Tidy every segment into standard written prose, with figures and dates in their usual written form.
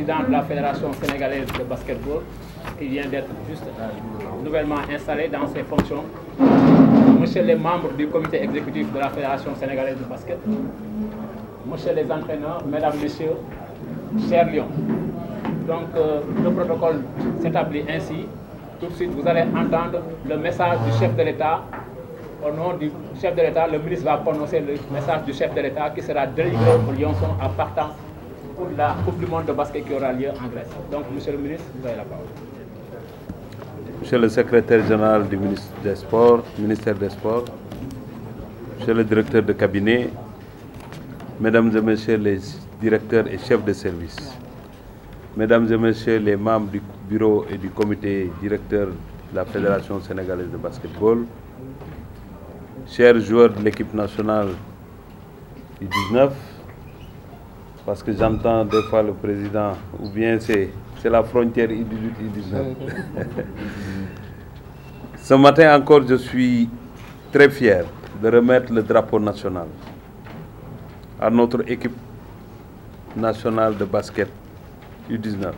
président de la Fédération sénégalaise de basketball, qui vient d'être juste nouvellement installé dans ses fonctions. Monsieur les membres du comité exécutif de la Fédération sénégalaise de basket, monsieur les entraîneurs, mesdames, messieurs, chers Lions. Donc le protocole s'établit ainsi. Tout de suite, vous allez entendre le message du chef de l'État. Au nom du chef de l'État, le ministre va prononcer le message du chef de l'État qui sera délivré au Lyonçon en partant pour la Coupe du monde de basket qui aura lieu en Grèce. Donc, monsieur le ministre, vous avez la parole. Monsieur le secrétaire général du ministère des Sports, monsieur le directeur de cabinet, mesdames et messieurs les directeurs et chefs de service, mesdames et messieurs les membres du bureau et du comité directeur de la Fédération sénégalaise de basketball, chers joueurs de l'équipe nationale du 19, parce que j'entends des fois le président, ou bien c'est la frontière U18-U19. Ce matin encore, je suis très fier de remettre le drapeau national à notre équipe nationale de basket U19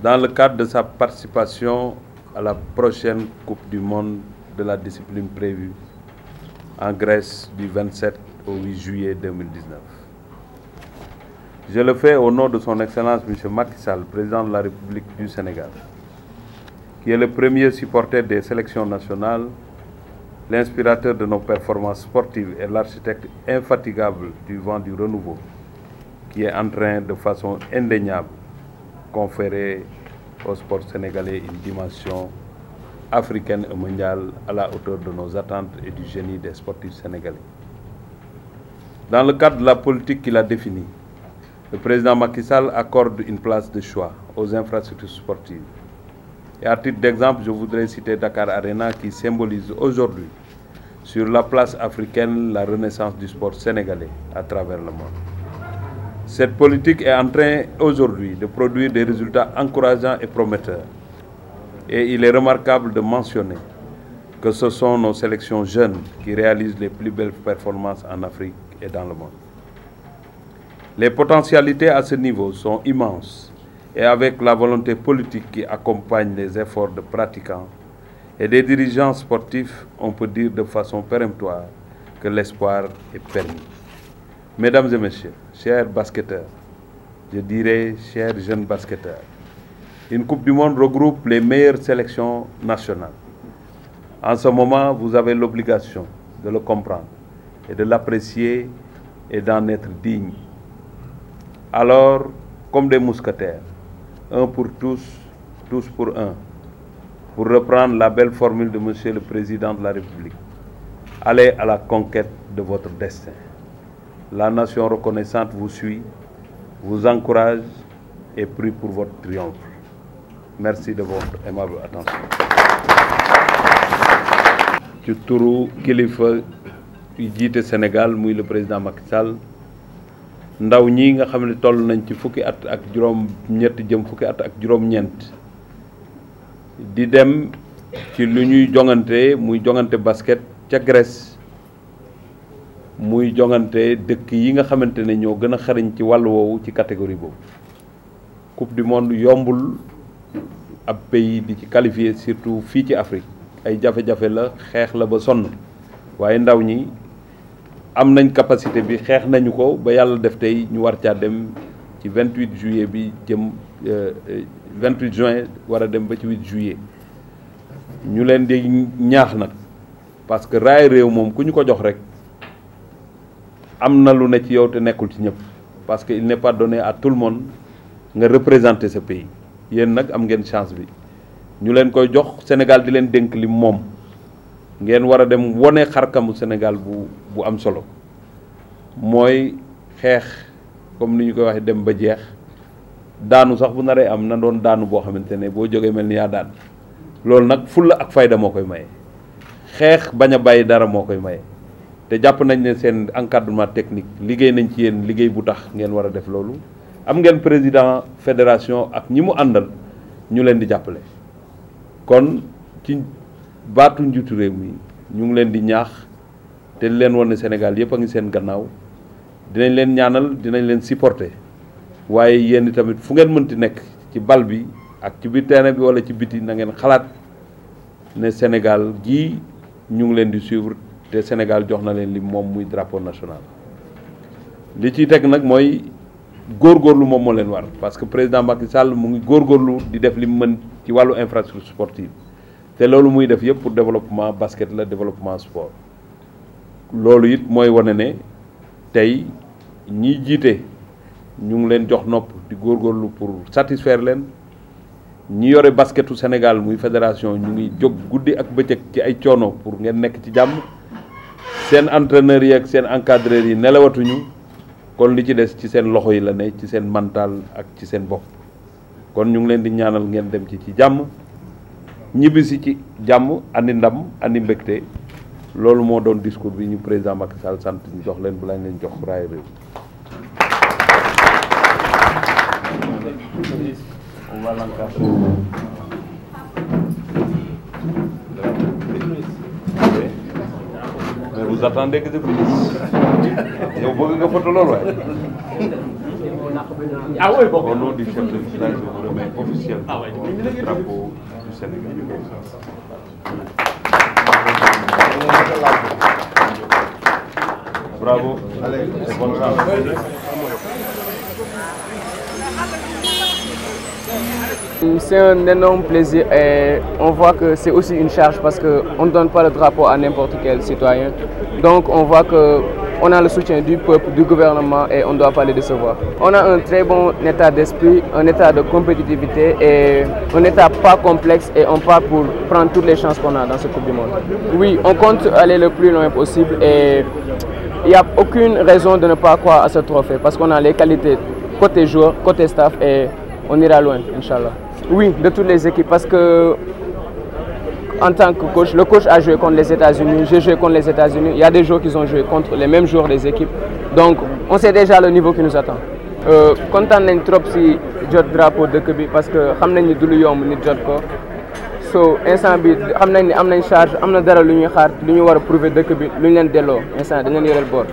dans le cadre de sa participation à la prochaine Coupe du monde de la discipline prévue en Grèce du 27 au 8 juillet 2019. Je le fais au nom de son Excellence M. Macky Sall, président de la République du Sénégal, qui est le premier supporter des sélections nationales, l'inspirateur de nos performances sportives et l'architecte infatigable du vent du renouveau, qui est en train de façon indéniable conférer au sport sénégalais une dimension africaine et mondiale à la hauteur de nos attentes et du génie des sportifs sénégalais. Dans le cadre de la politique qu'il a définie, le président Macky Sall accorde une place de choix aux infrastructures sportives. Et à titre d'exemple, je voudrais citer Dakar Arena qui symbolise aujourd'hui sur la place africaine la renaissance du sport sénégalais à travers le monde. Cette politique est en train aujourd'hui de produire des résultats encourageants et prometteurs. Et il est remarquable de mentionner que ce sont nos sélections jeunes qui réalisent les plus belles performances en Afrique et dans le monde. Les potentialités à ce niveau sont immenses et avec la volonté politique qui accompagne les efforts de pratiquants et des dirigeants sportifs, on peut dire de façon péremptoire que l'espoir est permis. Mesdames et messieurs, chers basketteurs, je dirais chers jeunes basketteurs, une Coupe du monde regroupe les meilleures sélections nationales. En ce moment, vous avez l'obligation de le comprendre et de l'apprécier et d'en être digne. Alors, comme des mousquetaires, un pour tous, tous pour un, pour reprendre la belle formule de Monsieur le Président de la République, allez à la conquête de votre destin. La nation reconnaissante vous suit, vous encourage et prie pour votre triomphe. Merci de votre aimable attention. ci turu kilifa yi jiite Sénégal muy le président Macky Sall ndaw ñi nga xam ne toll nañ ci fukki at ak juróom-ñett jëm fukki at ak juróom-ñeent di dem ci lu ñuy jongante muy jongante basket ca Grèce muy jongante dëkk yi nga xamante ne ñoo gën a xarañ ci wàllu woowu ci catégorie boobu. Coupe du monde yombul ab pays di ci qualifié surtout fii ci Afrique ay jafe-jafe la xeex la ba sonn waaye ndaw ñi am nañ capacité bi xeex nañu ko ba yàlla def tey ñu war caa dem ci 28 juillet bi jëm 28 juin war a dem ba ci 8 juillet ñu leen di ñaax nag parce que raay réew moom ku ñu ko jox rek am na lu ne ci yow te nekkul ci ñëpp parce que il n'est pas donné à tout le monde nga représenter ce pays yéen nag am ngeen chance bi ñu leen koy jox Sénégal di leen dénk li moom ngeen war a dem wone xarkamu Sénégal bu am solo mooy xeex comme ni ñu koy waxee dem ba jeex daanu sax bu naree am na doon daanu boo xamante ne boo jógee mel ni yaa daan loolu nag fulla ak fayda moo koy maye xeex bañ a bàyyi dara moo koy maye te jàpp nañ ne seen encadrement technique liggéey nañ ci yéen liggéey bu tax ngeen war a def loolu am ngeen président fédération ak ñi mu àndal ñu leen di jàppale kon ci baatu njiitu réew mi ñu ngi leen di ñaax te leen wan ne Sénégal yëpp a ngi seen gannaaw dinañ leen ñaanal dinañ leen supporter waaye yéen tamit fu ngeen mënti nekk ci bal bi ak ci biir terrain bi wala ci biti na ngeen xalaat ne Sénégal gii ñu ngi leen di suivre te Sénégal jox na leen li moom muy drapeau national. li ciy teg nag mooy góorgóorlu moom moo leen war parce que président Macky Sall mu ngi góorgóorlu di def li mu mën ci wàllu infrastructure sportive te loolu muy def yëpp pour développement basket la développement sport. loolu it mooy wane ne tey ñiy jiite ñu ngi leen jox nopp di góorgóorlu pour satisfaire leen ñi yore basketu Sénégal muy fédération ñu ngi jóg guddi ak bëccëg ci ay coono pour ngeen nekk ci jàmm seen entraîneurs yi ak seen encadreurs yi nelawatuñu kon li ci des ci seen loxo yi la ne ci seen mental ak ci seen bopp kon ñu ngi leen di ñaanal ngeen dem ci jàmm ñibbisi ci jàmm andi ndam andi mbégte loolu moo doon discours bi ñu président Macky Sall sant ñu jox leen balaa leen jox raay réew. On va l'encadrer. Mais vous attendez que je finisse. Yow bëgg nga photo loolu waay. Ah oui, bon. Au nom du chef de village, je vous remets officiellement le drapeau du Sénégal. Bravo. Allez, bonne chance. C'est un énorme plaisir et on voit que c'est aussi une charge parce qu'on ne donne pas le drapeau à n'importe quel citoyen. Donc on voit qu'on a le soutien du peuple, du gouvernement et on ne doit pas les décevoir. On a un très bon état d'esprit, un état de compétitivité et un état pas complexe et on part pour prendre toutes les chances qu'on a dans ce Coupe du Monde. Oui, on compte aller le plus loin possible et il n'y a aucune raison de ne pas croire à ce trophée parce qu'on a les qualités côté joueur, côté staff et on ira loin, Inch'Allah. Oui, de toutes les équipes, parce que en tant que coach, le coach a joué contre les États-Unis, j'ai joué contre les États-Unis, il y a des joueurs qui ont joué contre les mêmes joueurs des équipes. Donc, on sait déjà le niveau qui nous attend. Content nañ trop si jot drapeau dëkk bi parce que xam nañ ni du lu yomb nit jot ko. So instant bi xam nañ ni am nañ charge, am na dara lu ñuy xaar, lu ñu war a prouver dëkk bi, lu ñu leen delloo instant dañ leen yoreel boor.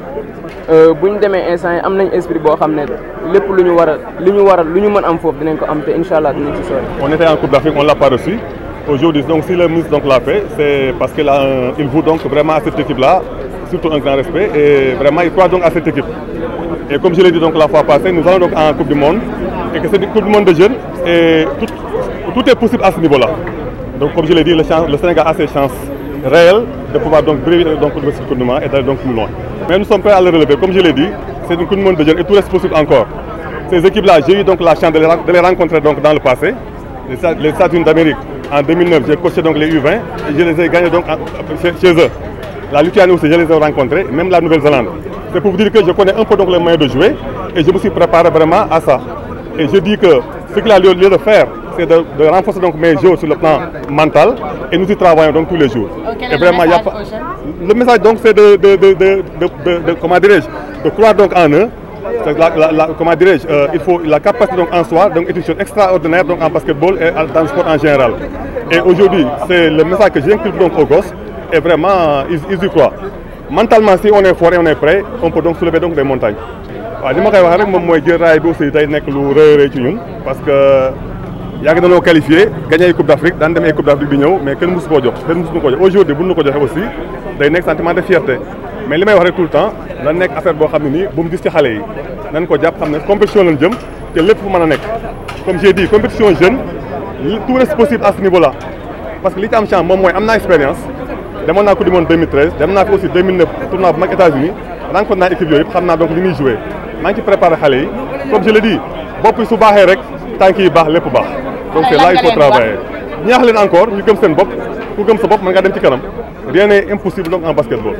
Bu ñu demee instant yi am nañ esprit boo xam ne lépp lu ñu mën am foofu dinañ ko am te incha allah dinañ ci sori. On était en Coupe d'Afrique, on ne l'a pas reçu. Aujourd'hui, donc si le ministre l'a fait, c'est parce qu'il voue donc vraiment à cette équipe-là, surtout un grand respect et vraiment il croit donc à cette équipe. Et comme je l'ai dit donc la fois passée, nous allons donc en Coupe du Monde et que c'est une Coupe du Monde de jeunes et tout est possible à ce niveau-là. Donc comme je l'ai dit, le Sénégal a ses chances réelles de pouvoir donc briller donc pour ce Coupe du Monde et d'aller donc plus loin. Mais nous sommes prêts à le relever. Comme je l'ai dit, c'est une Coupe du Monde de jeunes et tout reste possible encore. Ces équipes-là, j'ai eu donc la chance de les rencontrer donc dans le passé. Les États-Unis d'Amérique, en 2009, j'ai coaché donc les U20 et je les ai gagnés donc chez eux. La Lituanie aussi, je les ai rencontrés, même la Nouvelle-Zélande. C'est pour vous dire que je connais un peu donc les moyens de jouer et je me suis préparé vraiment à ça. Et je dis que ce qu'il a lieu de faire, c'est de renforcer donc mes jeux sur le plan mental et nous y travaillons donc tous les jours. Et vraiment, il y a pas... Le message donc c'est comment dirais-je, de croire donc en eux. Comment dirais-je, il faut la capacité donc en soi donc est une chose extraordinaire donc en basketball et dans le sport en général. Et aujourd'hui, c'est le message que j'inculque donc aux gosses et vraiment ils y croient. Mentalement, si on est fort et on est prêt, on peut donc soulever donc des montagnes. waaw li ma koy wax rek moom mooy jël raay bi aussi day nekk lu rëy ci ñun parce que yàgg nañoo qualifié gagné ay Coupe d'Afrique daan dem ay Coupe d'Afrique bi ñëw mais kenn mësu koo jox aujourd'hui bu ñu ko joxe aussi day nekk sentiment de fierté mais li may wax rek tout le temps na nekk affaire boo xam ne nii bu mu gis ci xale yi nañ ko jàpp xam ne compétition lañ jëm te lépp fu mën a nekk comme j'ai dit compétition jeune tout reste possible à ce niveau là parce que li ci am chance moom mooy am naa expérience demoon naa Coupe du Monde 2013 dem naa fi aussi 2009 tournoi bu mag États-Unis rencontre naa équipe yooyu yëpp xam naa donc li ñuy joué maa ngi ci préparé xale yi comme je l'ai dit bopp yi su baaxee rek tànk yi baax lépp baax donc c'est là il faut travailler ñaax leen encore ñu gëm seen bopp ku gëm sa bopp mën ngaa dem ci kanam rien n'est impossible donc en basketball.